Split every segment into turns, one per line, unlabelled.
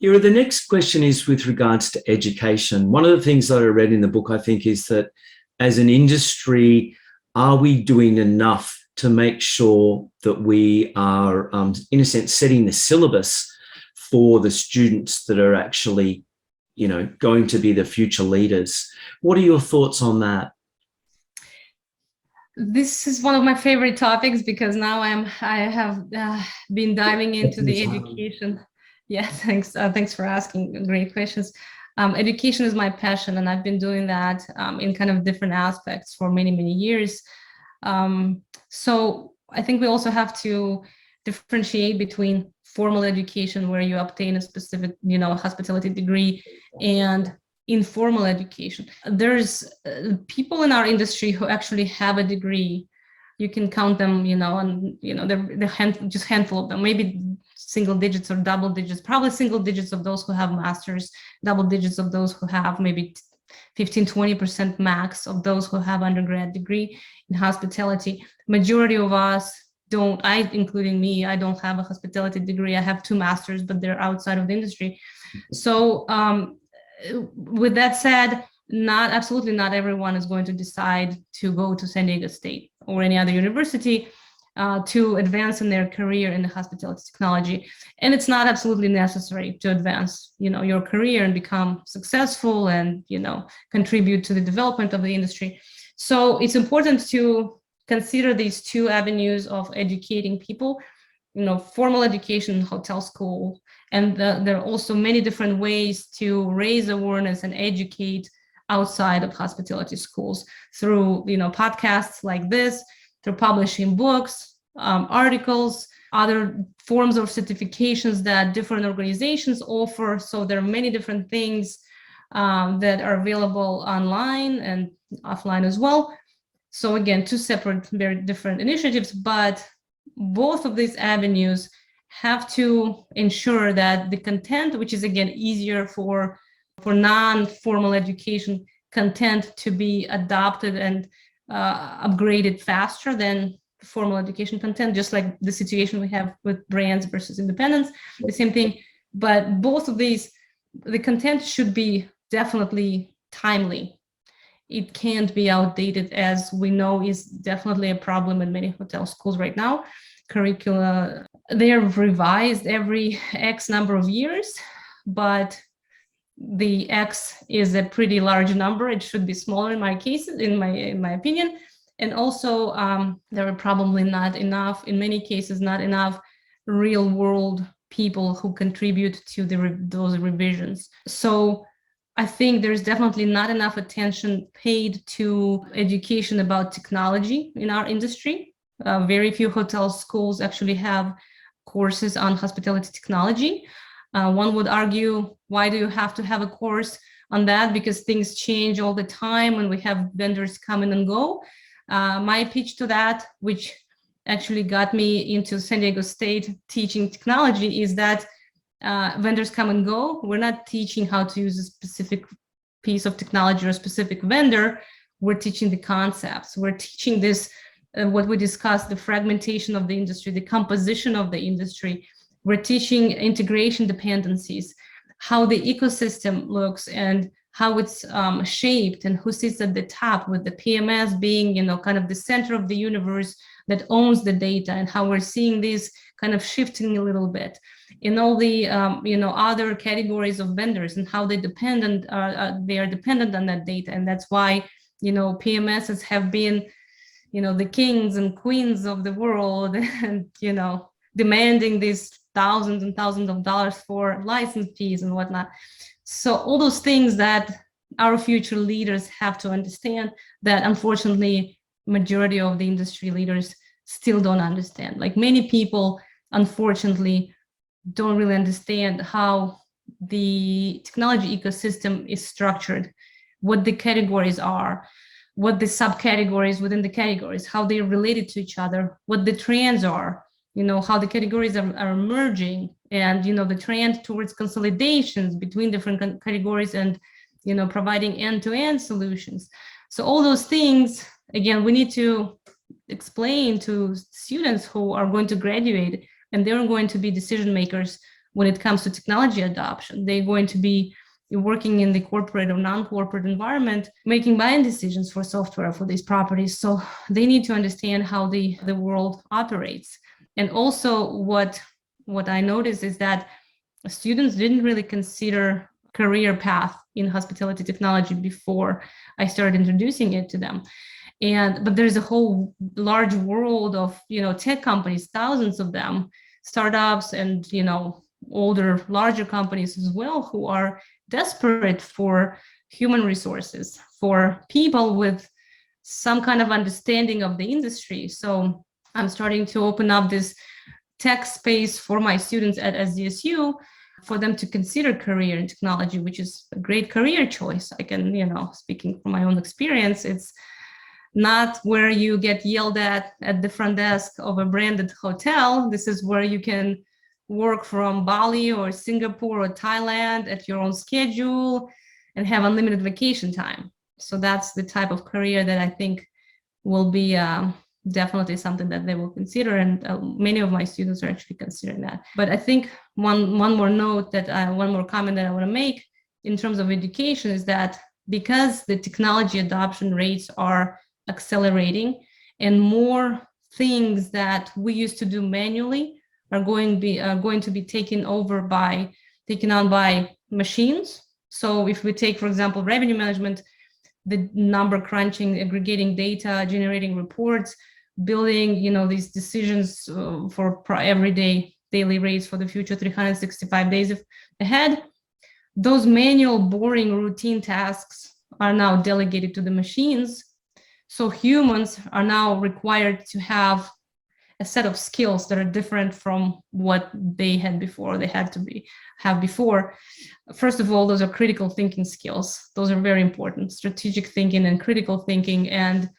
Ira, the next question is with regards to education. One of the things that I read in the book, I think, is that as an industry, are we doing enough to make sure that we are, in a sense, setting the syllabus for the students that are actually, going to be the future leaders? What are your thoughts on that?
This is one of my favorite topics because now I have been diving into the education. Yeah, thanks. Thanks for asking great questions. Education is my passion, and I've been doing that in kind of different aspects for many, many years. So I think we also have to differentiate between formal education, where you obtain a specific, hospitality degree, and informal education. There's people in our industry who actually have a degree. You can count them, just handful of them, maybe single digits or double digits, probably single digits of those who have masters, double digits of those who have maybe 15-20% max of those who have undergrad degree in hospitality. Majority of us don't, including me, I don't have a hospitality degree. I have 2 masters, but they're outside of the industry. So with that said, absolutely not everyone is going to decide to go to San Diego State or any other university to advance in their career in the hospitality technology. And it's not absolutely necessary to advance, your career and become successful and, contribute to the development of the industry. So it's important to consider these 2 avenues of educating people, formal education, hotel school, and there are also many different ways to raise awareness and educate outside of hospitality schools through, podcasts like this, through publishing books, articles, other forms of certifications that different organizations offer. So there are many different things that are available online and offline as well. So again, 2 separate, very different initiatives, but both of these avenues have to ensure that the content, which is again easier for non-formal education content to be adopted and upgraded faster than formal education content, just like the situation we have with brands versus independents, the same thing. But both of these, the content should be definitely timely. It can't be outdated, as we know is definitely a problem in many hotel schools right now. Curricula, they are revised every X number of years, but the X is a pretty large number. It should be smaller in my case, in my opinion. And also, there are probably not enough, in many cases, not enough real world people who contribute to those revisions. So I think there's definitely not enough attention paid to education about technology in our industry. Very few hotel schools actually have courses on hospitality technology. One would argue, why do you have to have a course on that? Because things change all the time and we have vendors come in and go. My pitch to that, which actually got me into San Diego State teaching technology, is that vendors come and go. We're not teaching how to use a specific piece of technology or a specific vendor. We're teaching the concepts. We're teaching this, what we discussed, the fragmentation of the industry, the composition of the industry. We're teaching integration dependencies, how the ecosystem looks and how it's shaped, and who sits at the top, with the PMS being, kind of the center of the universe that owns the data, and how we're seeing this kind of shifting a little bit in all the other categories of vendors, and how they are dependent on that data. And that's why PMSs have been the kings and queens of the world, and demanding these thousands and thousands of dollars for license fees and whatnot. So all those things that our future leaders have to understand, that unfortunately majority of the industry leaders still don't understand. Like, many people unfortunately don't really understand how the technology ecosystem is structured, what the categories are, what the subcategories within the categories, how they're related to each other, what the trends are, how the categories are merging, and the trend towards consolidations between different categories, and providing end-to-end solutions. So all those things, again, we need to explain to students who are going to graduate, and they're going to be decision makers when it comes to technology adoption. They're going to be working in the corporate or non-corporate environment, making buying decisions for software for these properties. So they need to understand how the world operates. And also what I noticed is that students didn't really consider career path in hospitality technology before I started introducing it to them. But there's a whole large world of, tech companies, thousands of them, startups and, older, larger companies as well, who are desperate for human resources, for people with some kind of understanding of the industry. So I'm starting to open up this tech space for my students at SDSU, for them to consider career in technology, which is a great career choice. I can, speaking from my own experience, it's not where you get yelled at the front desk of a branded hotel. This is where you can work from Bali or Singapore or Thailand at your own schedule and have unlimited vacation time. So that's the type of career that I think will be definitely something that they will consider, and many of my students are actually considering that. But I think one more comment that I want to make in terms of education is that because the technology adoption rates are accelerating and more things that we used to do manually are going to be taken on by machines. So if we take, for example, revenue management, the number crunching, aggregating data, generating reports, building, these decisions for everyday daily rates for the future 365 days ahead, those manual, boring, routine tasks are now delegated to the machines. So humans are now required to have a set of skills that are different from what they had before. First of all, those are critical thinking skills. Those are very important: strategic thinking and critical thinking, and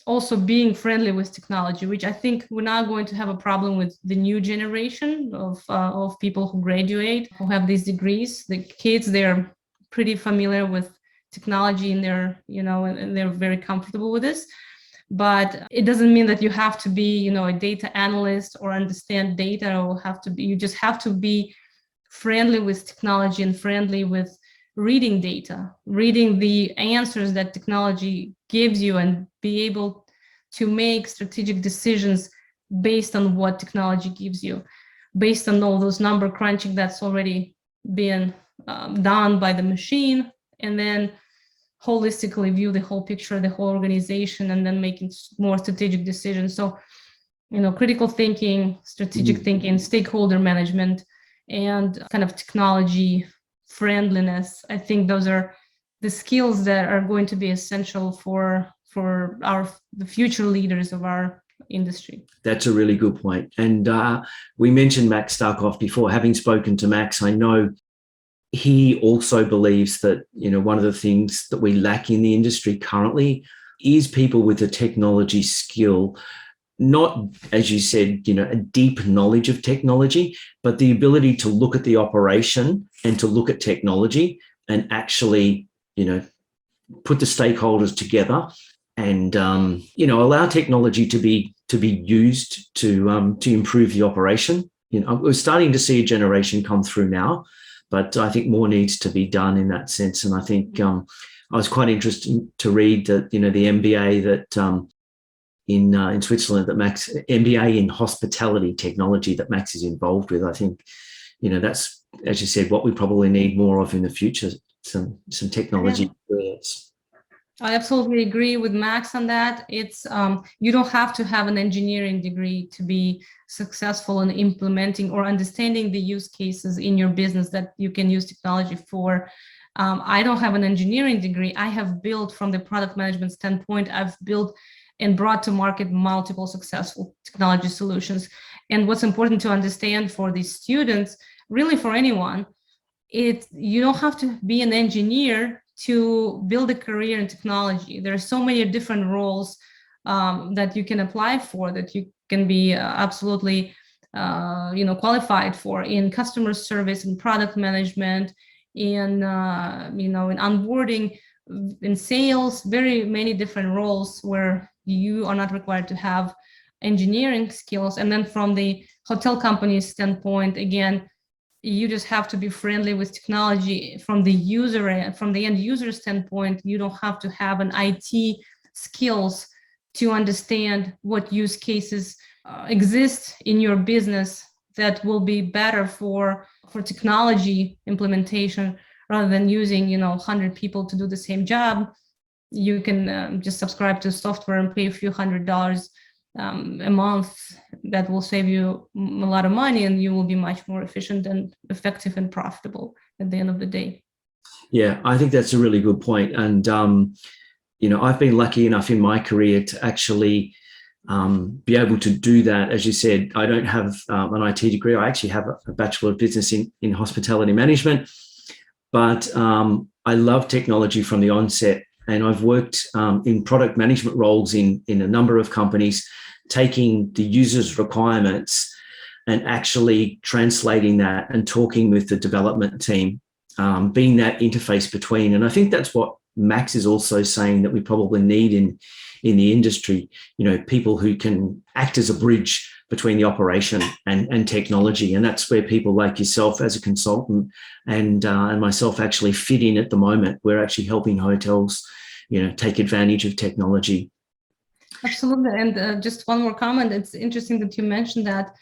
also being friendly with technology, which I think we're not going to have a problem with the new generation of people who graduate, who have these degrees. The kids, they're pretty familiar with technology and they're very comfortable with this. But it doesn't mean that you have to be, a data analyst or understand data, or you just have to be friendly with technology and friendly with reading data, reading the answers that technology gives you, and be able to make strategic decisions based on what technology gives you, based on all those number crunching that's already been done by the machine, and then holistically view the whole picture, the whole organization, and then making more strategic decisions. So, critical thinking, strategic thinking, stakeholder management, and kind of technology friendliness. I think those are the skills that are going to be essential for the future leaders of our industry.
That's a really good point. And we mentioned Max Starkov before. Having spoken to Max, I know he also believes that, one of the things that we lack in the industry currently is people with a technology skill. Not, as you said, a deep knowledge of technology, but the ability to look at the operation and to look at technology and actually, put the stakeholders together and, allow technology to be used to improve the operation. We're starting to see a generation come through now, but I think more needs to be done in that sense. And I think I was quite interested to read that, the MBA that in Switzerland, that Max, MBA in hospitality technology that Max is involved with. I think, that's, as you said, what we probably need more of in the future, some technology experience.
I absolutely agree with Max on that. It's you don't have to have an engineering degree to be successful in implementing or understanding the use cases in your business that you can use technology for. I don't have an engineering degree. I have built, from the product management standpoint, I've built and brought to market multiple successful technology solutions. And what's important to understand for these students, really for anyone, you don't have to be an engineer to build a career in technology. There are so many different roles that you can apply for, that you can be absolutely qualified for, in customer service, in product management, in in onboarding, in sales. Very many different roles where you are not required to have engineering skills. And then from the hotel company's standpoint, again, you just have to be friendly with technology. From the end user standpoint, you don't have to have an IT skills to understand what use cases exist in your business that will be better for technology implementation, rather than using 100 people to do the same job. You can just subscribe to software and pay a few $100s a month. That will save you a lot of money, and you will be much more efficient and effective and profitable at the end of the day.
Yeah, I think that's a really good point. And, I've been lucky enough in my career to actually be able to do that. As you said, I don't have an IT degree. I actually have a Bachelor of Business in Hospitality Management, but I love technology from the onset. And I've worked in product management roles in a number of companies, taking the user's requirements and actually translating that and talking with the development team, being that interface between. And I think that's what Max is also saying that we probably need in the industry, people who can act as a bridge between the operation and technology. And that's where people like yourself as a consultant and myself actually fit in at the moment. We're actually helping hotels, take advantage of technology.
Absolutely. And just one more comment. It's interesting that you mentioned that.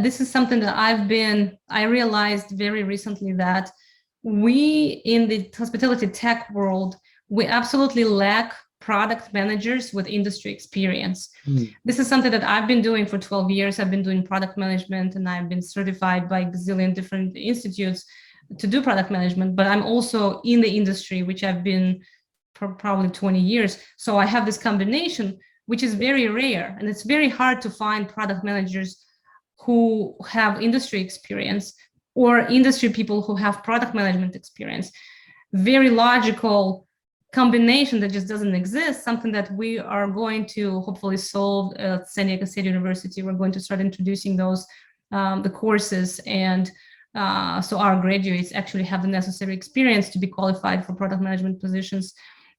This is something that I realized very recently, that we in the hospitality tech world, we absolutely lack product managers with industry experience. This is something that I've been doing for 12 years. I've been doing product management, and I've been certified by a gazillion different institutes to do product management, but I'm also in the industry, which I've been for probably 20 years. So I have this combination, which is very rare, and it's very hard to find product managers who have industry experience or industry people who have product management experience. Very logical combination that just doesn't exist, something that we are going to hopefully solve at San Diego State University. We're going to start introducing those, the courses, and so our graduates actually have the necessary experience to be qualified for product management positions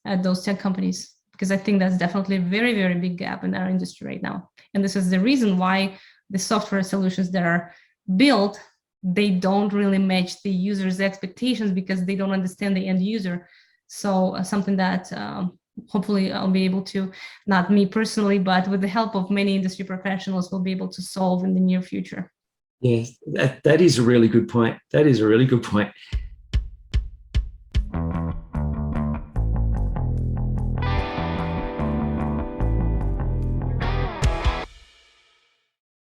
at those tech companies, because I think that's definitely a very, very big gap in our industry right now. And this is the reason why the software solutions that are built, they don't really match the user's expectations, because they don't understand the end user. So something that hopefully I'll be able to, not me personally, but with the help of many industry professionals, will be able to solve in the near future.
Yeah, that is a really good point. That is a really good point.